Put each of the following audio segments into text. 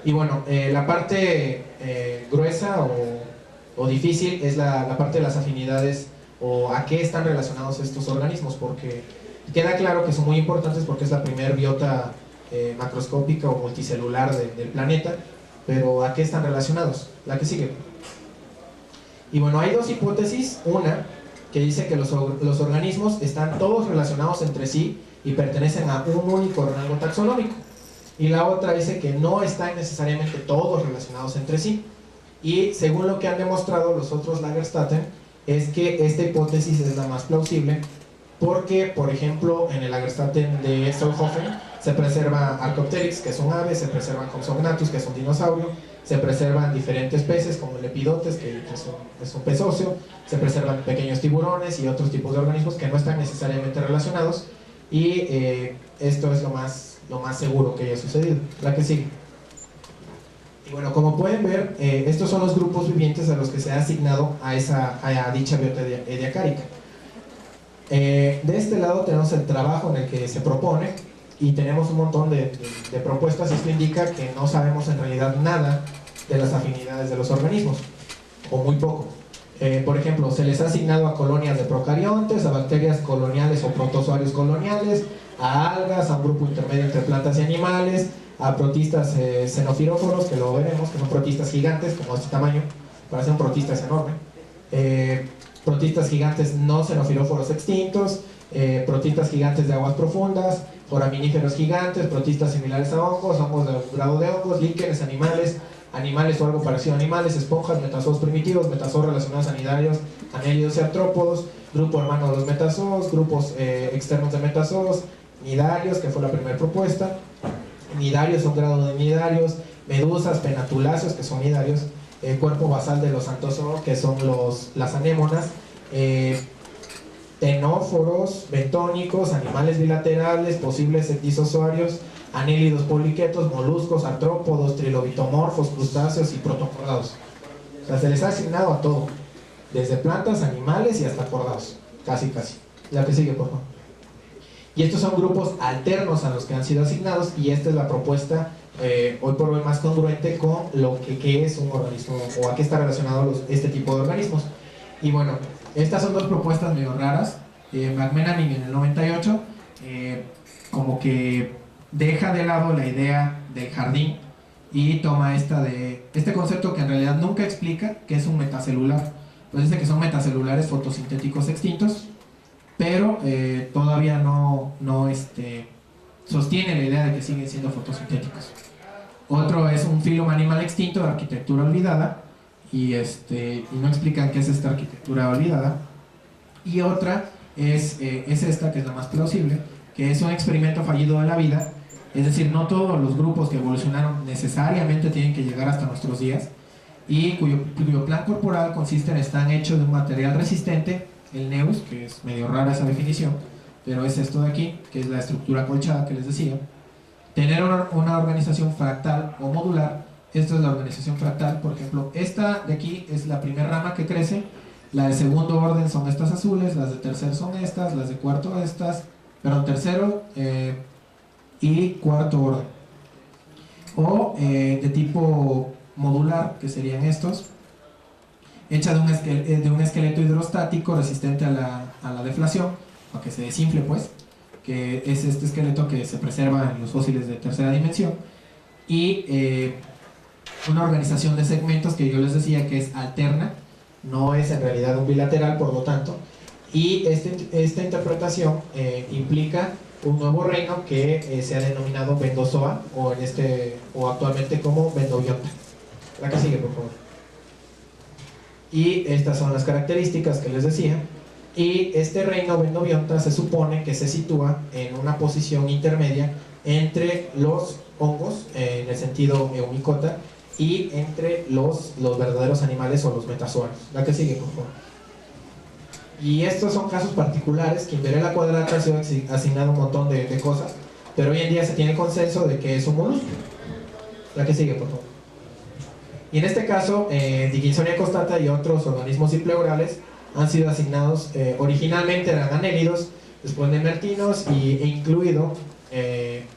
Y bueno, la parte gruesa o difícil es la parte de las afinidades o a qué están relacionados estos organismos, porque queda claro que son muy importantes porque es la primera biota macroscópica o multicelular del planeta, pero ¿a qué están relacionados? La que sigue. Y bueno, hay dos hipótesis, una que dice que los organismos están todos relacionados entre sí y pertenecen a un único rango taxonómico, y la otra dice que no están necesariamente todos relacionados entre sí. Y según lo que han demostrado los otros Lagerstätten, es que esta hipótesis es la más plausible porque, por ejemplo, en el Lagerstätten de Solhofen se preserva Archaeopteryx, que es un ave, se preservan Compsognathus, que es un dinosaurio, se preservan diferentes peces como el Epidotes, que es un pez óseo, se preservan pequeños tiburones y otros tipos de organismos que no están necesariamente relacionados, y esto es lo más seguro que haya sucedido. La que sigue. Y bueno, como pueden ver, estos son los grupos vivientes a los que se ha asignado a dicha biota ediacárica. De este lado tenemos el trabajo en el que se propone y tenemos un montón de propuestas. Esto indica que no sabemos en realidad nada de las afinidades de los organismos, o muy poco. Por ejemplo, se les ha asignado a colonias de procariontes, a bacterias coloniales o protozoarios coloniales, a algas, a un grupo intermedio entre plantas y animales, a protistas xenofiróforos, que lo veremos, que son protistas gigantes, como este tamaño, para ser un protista es enorme, protistas gigantes no xenofiróforos extintos, protistas gigantes de aguas profundas, foraminíferos gigantes, protistas similares a hongos, hongos de grado de hongos, líquenes, animales o algo parecido a animales, esponjas, metazoos primitivos, metazoos relacionados a nidarios, anélidos y artrópodos, grupo hermano de los metazoos, grupos externos de metazoos, nidarios, que fue la primera propuesta, nidarios, un grado de nidarios, medusas, penatuláceos, que son nidarios, cuerpo basal de los anthozoos, que son las anémonas, tenóforos, bentónicos, animales bilaterales, posibles ecdisozoarios, anélidos poliquetos, moluscos, artrópodos, trilobitomorfos, crustáceos y protocordados. O sea, se les ha asignado a todo, desde plantas, animales y hasta cordados, casi. La que sigue, por favor. Y estos son grupos alternos a los que han sido asignados, y esta es la propuesta hoy por hoy más congruente con lo que es un organismo o a qué está relacionado este tipo de organismos. Y bueno, estas son dos propuestas medio raras. McMenamy en el 98 como que deja de lado la idea del jardín y toma este concepto que en realidad nunca explica, que es un metacelular. Pues dice que son metacelulares fotosintéticos extintos, pero todavía no sostiene la idea de que siguen siendo fotosintéticos. Otro es un filum animal extinto de arquitectura olvidada, y no explican qué es esta arquitectura olvidada. Y otra es esta, que es la más plausible, que es un experimento fallido de la vida. Es decir, no todos los grupos que evolucionaron necesariamente tienen que llegar hasta nuestros días, y cuyo plan corporal consiste en estar hecho de un material resistente, el neus, que es medio rara esa definición, pero es esto de aquí, que es la estructura acolchada que les decía. Tener una organización fractal o modular. Esta es la organización fractal, por ejemplo, esta de aquí es la primera rama que crece, la de segundo orden son estas azules, las de tercer son estas, las de cuarto estas, perdón, tercero y cuarto orden. O de tipo modular, que serían estos, hecha de un esqueleto hidrostático resistente a la deflación, para que se desinfle, pues, que es este esqueleto que se preserva en los fósiles de tercera dimensión, y una organización de segmentos que yo les decía que es alterna, no es en realidad un bilateral, por lo tanto, y esta interpretación implica un nuevo reino que se ha denominado Bendozoa, o actualmente como Bendobionta. La que sigue, por favor. Y estas son las características que les decía. Y este reino Bendobionta se supone que se sitúa en una posición intermedia entre los hongos, en el sentido eumicota, y entre los verdaderos animales o los metazoarios. La que sigue, por favor. Y estos son casos particulares. Quimberella quadrata ha sido asignado un montón de cosas, pero hoy en día se tiene consenso de que es un molusco. La que sigue, por favor. Y en este caso, Dickinsonia costata y otros organismos cipleurales han sido asignados, originalmente eran anélidos, después nemertinos, e incluido,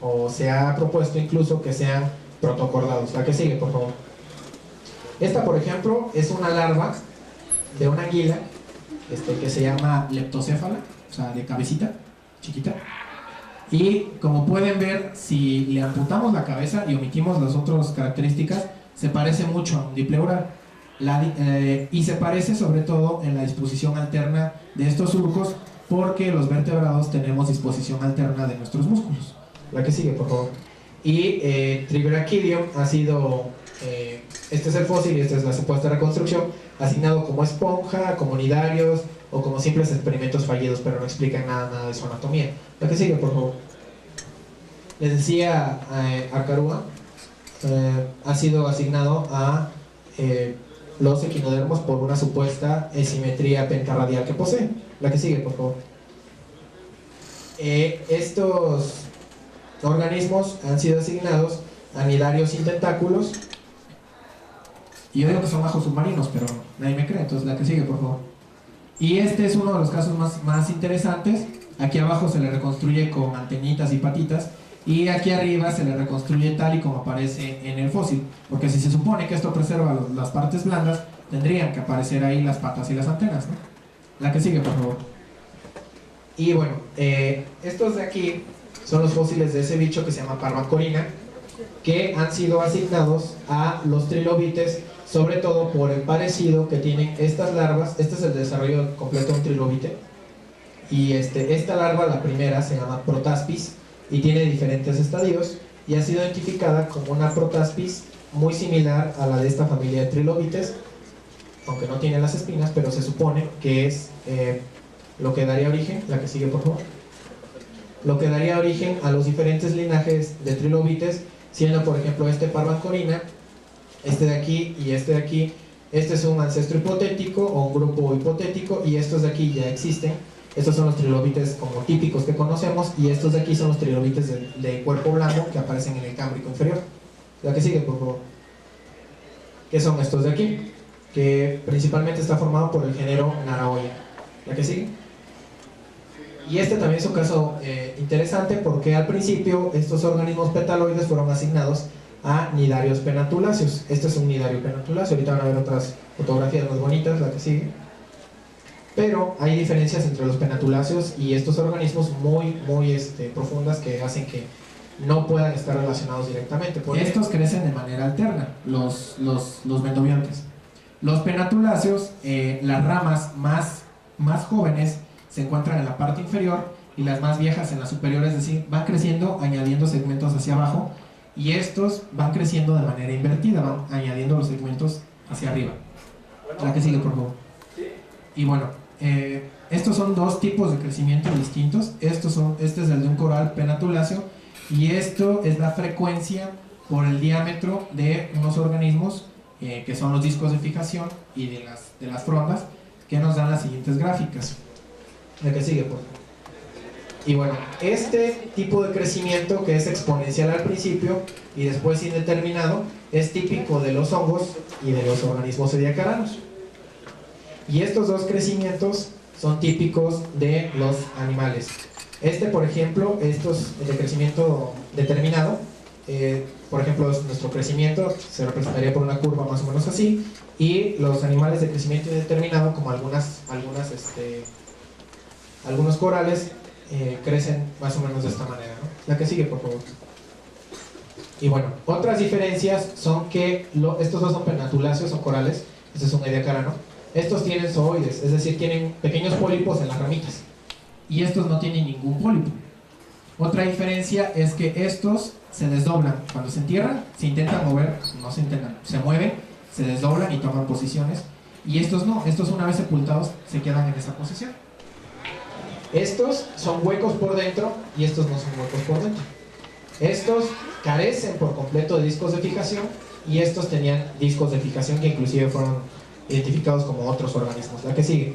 o se ha propuesto incluso que sean protocordados. La que sigue, por favor. Esta, por ejemplo, es una larva de una anguila que se llama leptocéfala, o sea, de cabecita, chiquita. Y como pueden ver, si le amputamos la cabeza y omitimos las otras características, se parece mucho a un dipleural. Y se parece sobre todo en la disposición alterna de estos surcos, porque los vertebrados tenemos disposición alterna de nuestros músculos. La que sigue, por favor. Y Tribrachidium ha sido, este es el fósil y esta es la supuesta reconstrucción, asignado como esponja, como nidarios o como simples experimentos fallidos, pero no explican nada de su anatomía. La que sigue, por favor. Les decía, Acarua ha sido asignado a los equinodermos por una supuesta simetría pentarradial que posee. La que sigue, por favor. Estos organismos han sido asignados a nidarios sin tentáculos. Y yo digo que son bajos submarinos, pero nadie me cree, entonces la que sigue, por favor. Y este es uno de los casos más interesantes. Aquí abajo se le reconstruye con antenitas y patitas, y aquí arriba se le reconstruye tal y como aparece en el fósil, porque si se supone que esto preserva las partes blandas, tendrían que aparecer ahí las patas y las antenas, ¿no? La que sigue, por favor. Y bueno, estos de aquí son los fósiles de ese bicho que se llama Parvacorina, que han sido asignados a los trilobites, sobre todo por el parecido que tienen estas larvas. Este es el desarrollo completo de un trilobite, y esta larva, la primera, se llama Protaspis y tiene diferentes estadios, y ha sido identificada como una Protaspis muy similar a la de esta familia de trilobites, aunque no tiene las espinas, pero se supone que es lo que daría origen, la que sigue, por favor, lo que daría origen a los diferentes linajes de trilobites, siendo por ejemplo este Parvacorina, este de aquí y este de aquí. Este es un ancestro hipotético o un grupo hipotético, y estos de aquí ya existen. Estos son los trilobites como típicos que conocemos, y estos de aquí son los trilobites de cuerpo blando que aparecen en el Cámbrico inferior. La que sigue, por favor. ¿Qué son estos de aquí? Que principalmente está formado por el género Naraoya. La que sigue. Y este también es un caso interesante, porque al principio estos organismos petaloides fueron asignados a nidarios penatuláceos. Este es un nidario penatuláceo. Ahorita van a ver otras fotografías más bonitas. La que sigue. Pero hay diferencias entre los penatuláceos y estos organismos muy profundas, que hacen que no puedan estar relacionados directamente. Estos crecen de manera alterna, los mendobiontes. Los penatuláceos, las ramas más jóvenes se encuentran en la parte inferior y las más viejas en la superior, es decir, van creciendo añadiendo segmentos hacia abajo, y estos van creciendo de manera invertida, van añadiendo los segmentos hacia arriba. La que sigue, por favor. Y bueno, estos son dos tipos de crecimiento distintos. Este es el de un coral penatuláceo, y esto es la frecuencia por el diámetro de unos organismos que son los discos de fijación y de las frondas, que nos dan las siguientes gráficas. La que sigue, por favor. Y bueno, este tipo de crecimiento, que es exponencial al principio y después indeterminado, es típico de los hongos y de los organismos ediacaranos. Y estos dos crecimientos son típicos de los animales. Por ejemplo, estos de crecimiento determinado, por ejemplo, nuestro crecimiento se representaría por una curva más o menos así, y los animales de crecimiento indeterminado, como algunos corales, crecen más o menos de esta manera, ¿no? La que sigue, por favor. Y bueno, otras diferencias son que estos dos son penatuláceos o corales. Este es un ediacarano. Estos tienen zooides, es decir, tienen pequeños pólipos en las ramitas, y estos no tienen ningún pólipo. Otra diferencia es que estos se desdoblan. Cuando se entierran, se intentan mover, no se intentan, se mueven, se desdoblan y toman posiciones, y estos no, estos una vez sepultados se quedan en esa posición. Estos son huecos por dentro y estos no son huecos por dentro. Estos carecen por completo de discos de fijación, y estos tenían discos de fijación que inclusive fueron identificados como otros organismos. La que sigue.